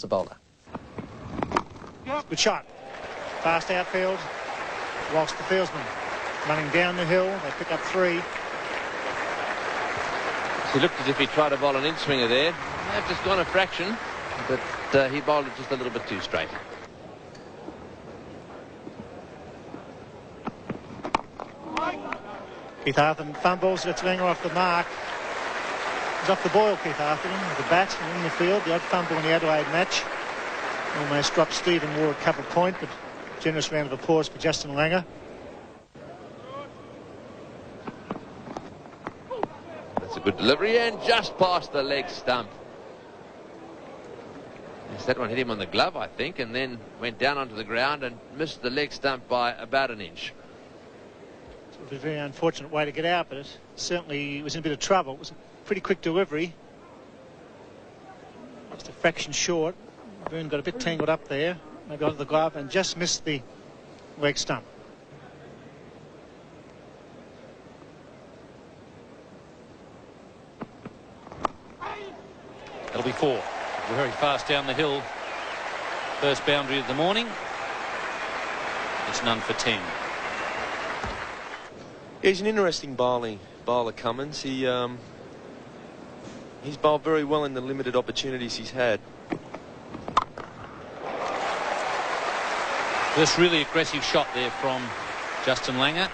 the bowler. Good shot. Fast outfield. Whilst the fieldsman running down the hill, they pick up 3. He looked as if he tried to bowl an in-swinger there. May have just gone a fraction, but he bowled it just a little bit too straight. Keith Arthur fumbles. That's Langer off the mark. He's off the boil, Keith Arthur, with the bat and in the field. The odd fumble in the Adelaide match. Almost dropped Stephen Ward cover point, but generous round of applause for Justin Langer. That's a good delivery and just past the leg stump. Yes, that one hit him on the glove, I think, and then went down onto the ground and missed the leg stump by about an inch. It was a very unfortunate way to get out, but it certainly was in a bit of trouble. It was a pretty quick delivery. Just a fraction short. Boone got a bit tangled up there, maybe onto the glove, and just missed the leg stump. That'll be 4. Very fast down the hill. First boundary of the morning. It's none for 10. Yeah, he's an interesting bowler, Cummins. He's bowled very well in the limited opportunities he's had. First really aggressive shot there from Justin Langer.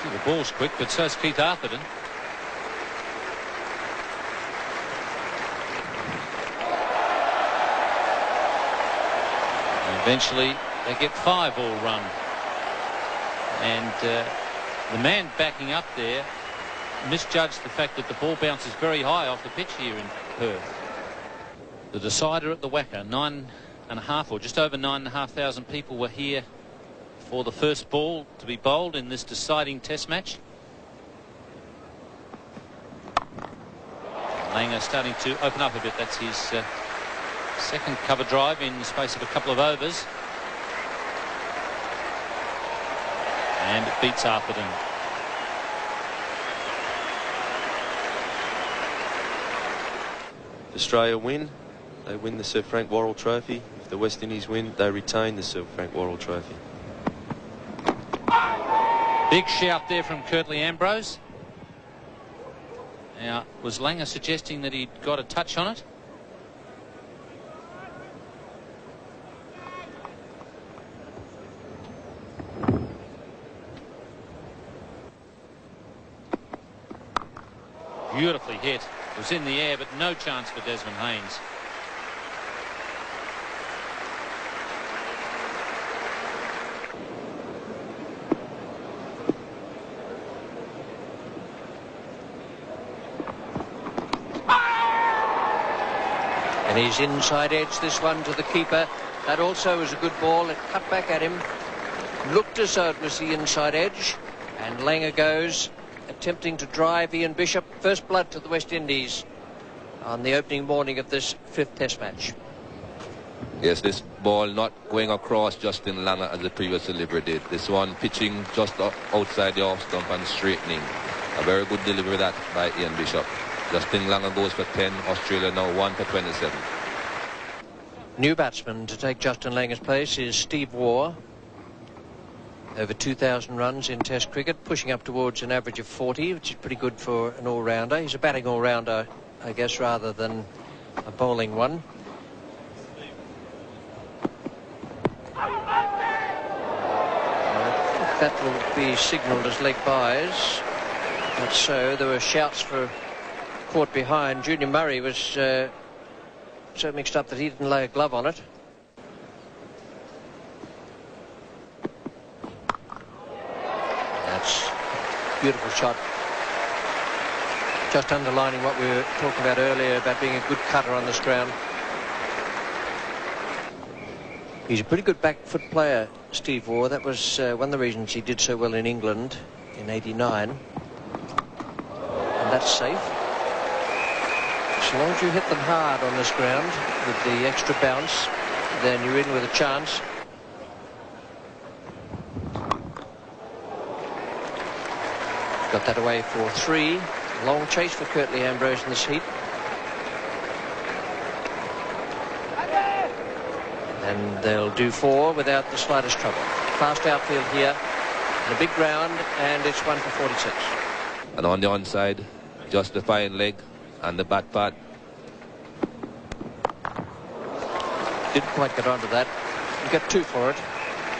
Gee, the ball's quick, but so's Keith Arthurton. And eventually they get 5 all run. And the man backing up there misjudged the fact that the ball bounces very high off the pitch here in Perth. The decider at the Wacker, 9.5 or just over 9,500 people were here for the first ball to be bowled in this deciding test match. Langer starting to open up a bit. That's his second cover drive in the space of a couple of overs. And it beats Arthurton. Australia win. They win the Sir Frank Worrell Trophy. If the West Indies win, they retain the Sir Frank Worrell Trophy. Big shout there from Curtley Ambrose. Now, was Langer suggesting that he'd got a touch on it? Beautifully hit. It was in the air, but no chance for Desmond Haynes. And he's inside edge, this one to the keeper. That also was a good ball. It cut back at him. Looked as though it was the inside edge. And Langer goes, attempting to drive Ian Bishop. First blood to the West Indies on the opening morning of this 5th test match. Yes, this ball not going across Justin Langer as the previous delivery did. This one pitching just outside the off stump and straightening. A very good delivery that by Ian Bishop. Justin Langer goes for 10. Australia now 1 for 27. New batsman to take Justin Langer's place is Steve Waugh. Over 2,000 runs in Test cricket, pushing up towards an average of 40, which is pretty good for an all-rounder. He's a batting all-rounder, I guess, rather than a bowling one. I think that will be signalled as leg byes. That's so. There were shouts for caught behind. Junior Murray was so mixed up that he didn't lay a glove on it. That's a beautiful shot. Just underlining what we were talking about earlier about being a good cutter on this ground. He's a pretty good back foot player, Steve Waugh. That was one of the reasons he did so well in England in '89. And that's safe. As long as you hit them hard on this ground with the extra bounce, then you're in with a chance. Got that away for 3. Long chase for Curtley Ambrose in this heat. And they'll do 4 without the slightest trouble. Fast outfield here, and a big ground, and it's 1 for 46. And on the onside, just the fine leg and the bat pad. Didn't quite get onto that. You get 2 for it.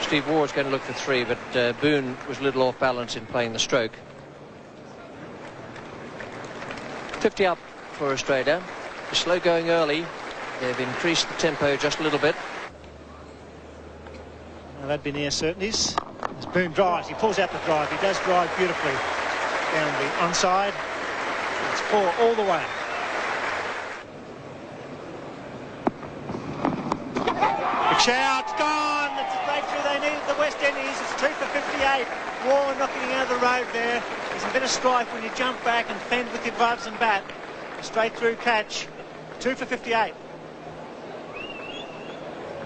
Steve Ward's going to look for 3, but Boone was a little off balance in playing the stroke. 50 up for Australia. Slow going early. They've increased the tempo just a little bit. Now that'd be near certainties. As Boone drives, he pulls out the drive. He does drive beautifully down the onside. It's 4 all the way. Big shout, gone. It's a breakthrough they needed, the West Indies. It's 2 for 58. War knocking out of the road there. There's a bit of strife when you jump back and fend with your gloves and bat. A straight through catch. 2 for 58.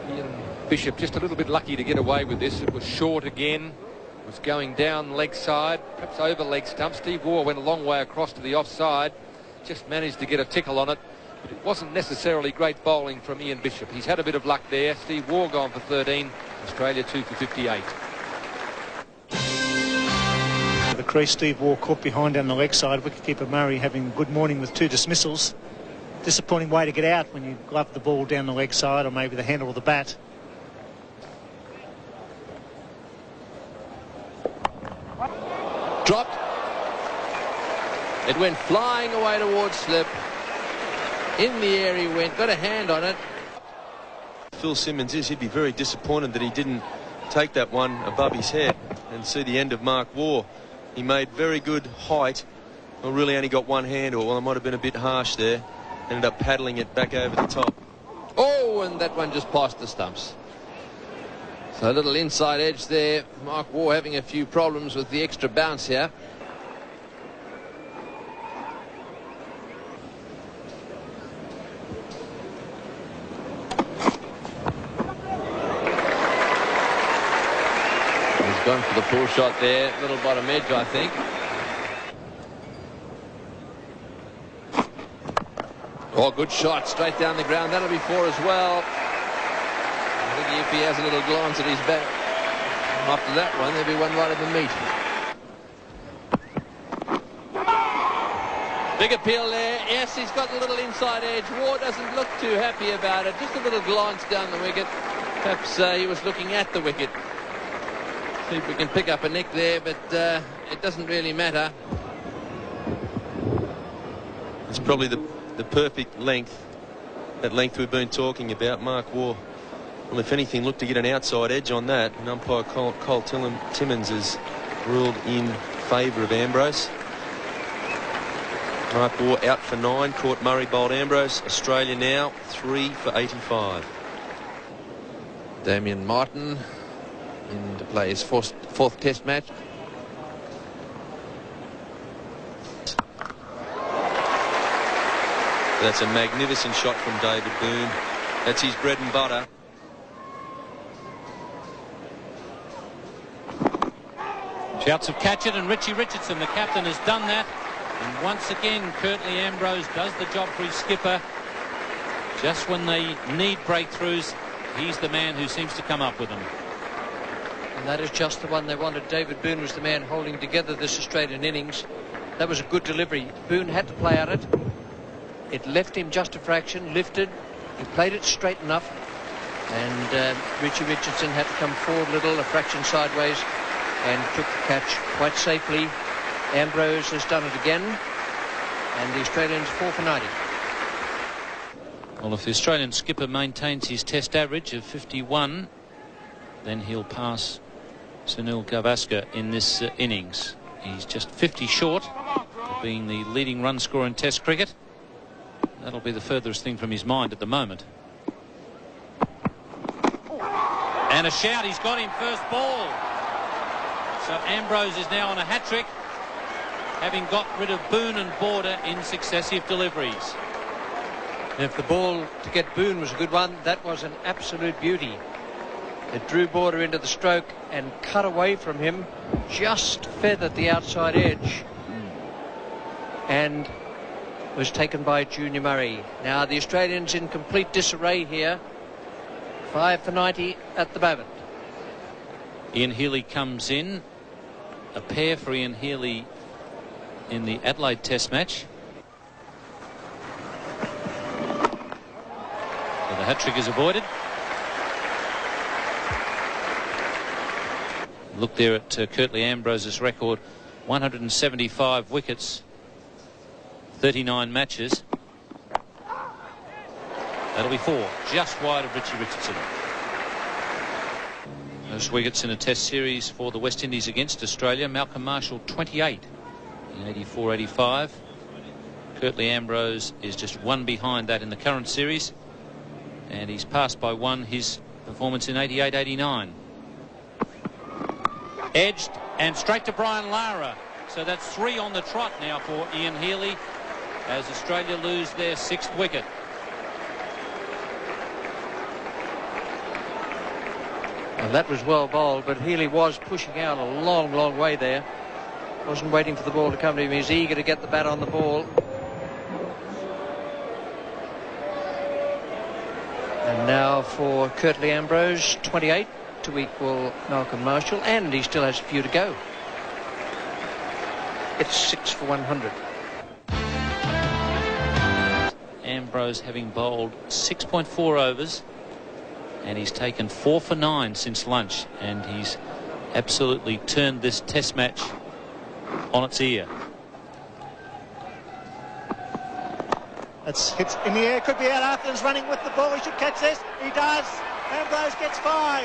Ian Bishop just a little bit lucky to get away with this. It was short again. It was going down leg side, perhaps over leg stump. Steve Waugh went a long way across to the offside. Just managed to get a tickle on it. But it wasn't necessarily great bowling from Ian Bishop. He's had a bit of luck there. Steve Waugh gone for 13. Australia 2 for 58. The crease, Steve Waugh caught behind down the leg side. Wicketkeeper Murray having a good morning with 2 dismissals. Disappointing way to get out when you glove the ball down the leg side, or maybe the handle of the bat. Dropped. It went flying away towards slip. In the air he went, got a hand on it. Phil Simmons he'd be very disappointed that he didn't take that one above his head and see the end of Mark Waugh. He made very good height. Well, really only got one hand, or well, it might have been a bit harsh there. Ended up paddling it back over the top. Oh, and that one just passed the stumps. So a little inside edge there. Mark Waugh having a few problems with the extra bounce here. He's gone for the pull shot there. Little bottom edge, I think. Oh, good shot, straight down the ground. That'll be 4 as well. I think if he has a little glance at his back after that one, there'll be one right in the meat. Big appeal there. Yes, he's got a little inside edge. Waugh doesn't look too happy about it. Just a little glance down the wicket. Perhaps he was looking at the wicket. See if we can pick up a nick there, but it doesn't really matter. It's probably the perfect length, that length we've been talking about. Mark Waugh, well, if anything, looked to get an outside edge on that, and umpire Cole Timmins has ruled in favour of Ambrose. Mark Waugh out for 9, caught Murray bowled Ambrose. Australia now 3 for 85. Damien Martin in to play his fourth test match. That's a magnificent shot from David Boone. That's his bread and butter. Shouts of catch it, and Richie Richardson, the captain, has done that. And once again, Curtley Ambrose does the job for his skipper. Just when they need breakthroughs, he's the man who seems to come up with them. And that is just the one they wanted. David Boone was the man holding together this Australian innings. That was a good delivery. Boone had to play at it. It left him just a fraction, lifted. He played it straight enough. And Richie Richardson had to come forward a little, a fraction sideways, and took the catch quite safely. Ambrose has done it again. And the Australians 4 for 90. Well, if the Australian skipper maintains his test average of 51, then he'll pass Sunil Gavaskar in this innings. He's just 50 short of being the leading run scorer in Test cricket. That'll be the furthest thing from his mind at the moment. And a shout, he's got him first ball. So Ambrose is now on a hat-trick, having got rid of Boone and Border in successive deliveries. And if the ball to get Boone was a good one, that was an absolute beauty. It drew Border into the stroke and cut away from him, just feathered the outside edge, and was taken by Junior Murray. Now the Australians in complete disarray here. 5 for 90 at the moment. Ian Healy comes in. A pair for Ian Healy in the Adelaide Test match. So the hat-trick is avoided. Look there at Curtley Ambrose's record. 175 wickets, 39 matches. That'll be 4, just wide of Richie Richardson. Those wickets in a test series for the West Indies against Australia. Malcolm Marshall 28 in 84-85. Curtley Ambrose is just 1 behind that in the current series, and he's passed by 1 his performance in 88-89. Edged and straight to Brian Lara. So that's 3 on the trot now for Ian Healy as Australia lose their 6th wicket. And that was well bowled, but Healy was pushing out a long, long way there. Wasn't waiting for the ball to come to him. He's eager to get the bat on the ball. And now for Curtley Ambrose, 28 to equal Malcolm Marshall, and he still has a few to go. It's 6 for 100. Ambrose having bowled 6.4 overs, and he's taken 4 for 9 since lunch, and he's absolutely turned this test match on its ear. It's hits in the air, could be out. Arthur's running with the ball. He should catch this. He does. Ambrose gets 5.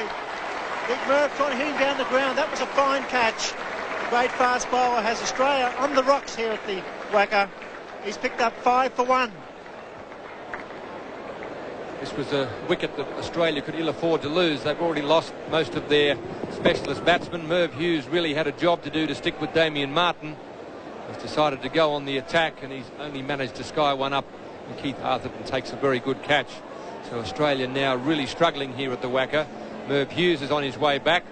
Big Merv trying to hit him down the ground. That was a fine catch. The great fast bowler has Australia on the rocks here at the Wacker. He's picked up 5 for 1. This was a wicket that Australia could ill afford to lose. They've already lost most of their specialist batsmen. Merv Hughes really had a job to do to stick with Damien Martin. He's decided to go on the attack, and he's only managed to sky one up, and Keith Arthurton takes a very good catch. So Australia now really struggling here at the Wacker. Merv Hughes is on his way back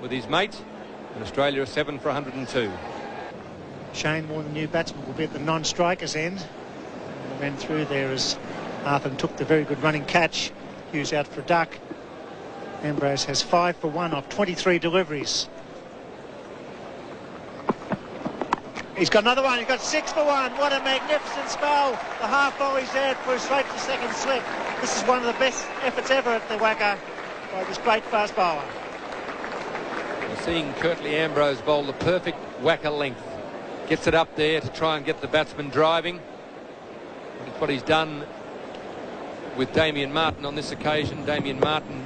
with his mate, and Australia are 7 for 102. Shane Warne, the new batsman, will be at the non-strikers end. And ran through there as Arthur took the very good running catch. Hughes out for a duck. Ambrose has 5 for 1 off 23 deliveries. He's got another one. He's got 6 for 1. What a magnificent spell. The half volley's there for straight to second slip. This is one of the best efforts ever at the Wacker by this great fast bowler. We're seeing Curtley Ambrose bowl the perfect Wacker length. Gets it up there to try and get the batsman driving. That's what he's done with Damien Martin on this occasion. Damien Martin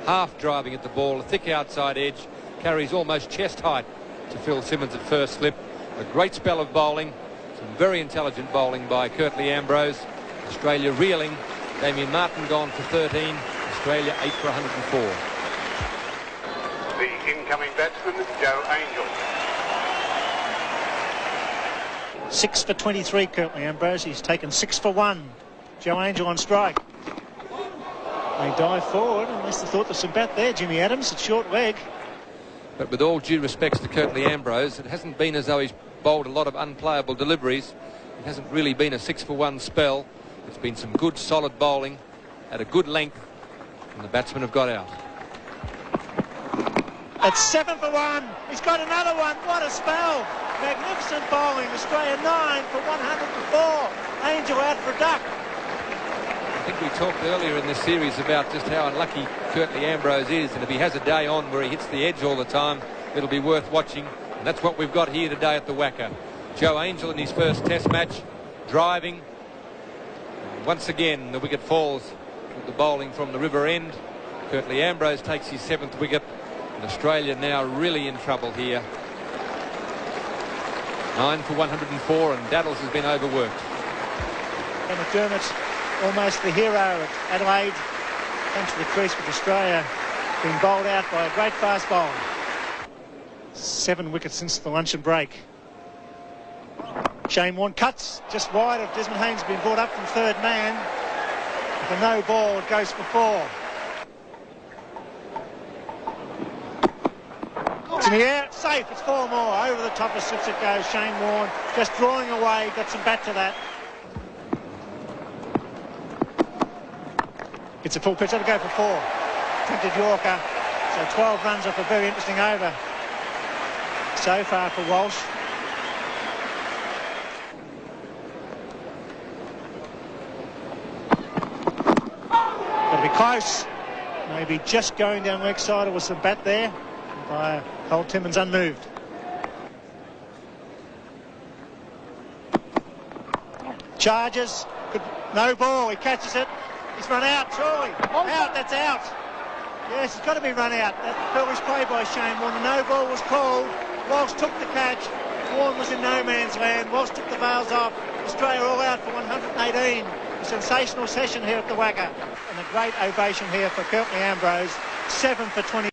half driving at the ball, a thick outside edge, carries almost chest height to Phil Simmons at first slip. A great spell of bowling, some very intelligent bowling by Curtley Ambrose. Australia reeling. Damien Martin gone for 13. Australia 8 for 104. The incoming batsman, Joe Angel. 6 for 23, Curtley Ambrose. He's taken 6 for 1. Joe Angel on strike. They dive forward, unless they thought there was some bat there. Jimmy Adams at short leg. But with all due respects to Curtley Ambrose, it hasn't been as though he's bowled a lot of unplayable deliveries. It hasn't really been a 6 for 1 spell. It's been some good solid bowling at a good length, and the batsmen have got out. It's 7 for 1. He's got another one. What a spell. Magnificent bowling. Australia 9 for 104. Angel out for a duck. I think we talked earlier in this series about just how unlucky Curtley Ambrose is, and if he has a day on where he hits the edge all the time, it'll be worth watching, and that's what we've got here today at the Wacker. Joe Angel in his first test match, driving. Once again, the wicket falls with the bowling from the river end. Curtley Ambrose takes his 7th wicket, and Australia now really in trouble here. 9 for 104, and Daddles has been overworked. And McDermott, almost the hero at Adelaide, comes to the crease with Australia being bowled out by a great fast bowler. 7 wickets since the luncheon break. Shane Warne cuts just wide of Desmond Haynes, been brought up from third man. With a no ball, it goes for 4. It's in the air, it's safe, it's 4 more. Over the top of slips it goes. Shane Warne just drawing away, got some bat to that. It's a full pitch, that'll go for 4. Printed Yorker. So 12 runs off a very interesting over so far for Walsh. Got to be close. Maybe just going down leg side. There was some bat there by Cole Timmins, unmoved. Charges. Good. No ball. He catches it. He's run out, surely. Out. That's out. Yes, it's got to be run out. That foolish play by Shane Warne. No ball was called. Walsh took the catch. Warne was in no man's land. Walsh took the veils off. Australia all out for 118. A sensational session here at the Wacker. And a great ovation here for Curtley Ambrose. 7 for 20.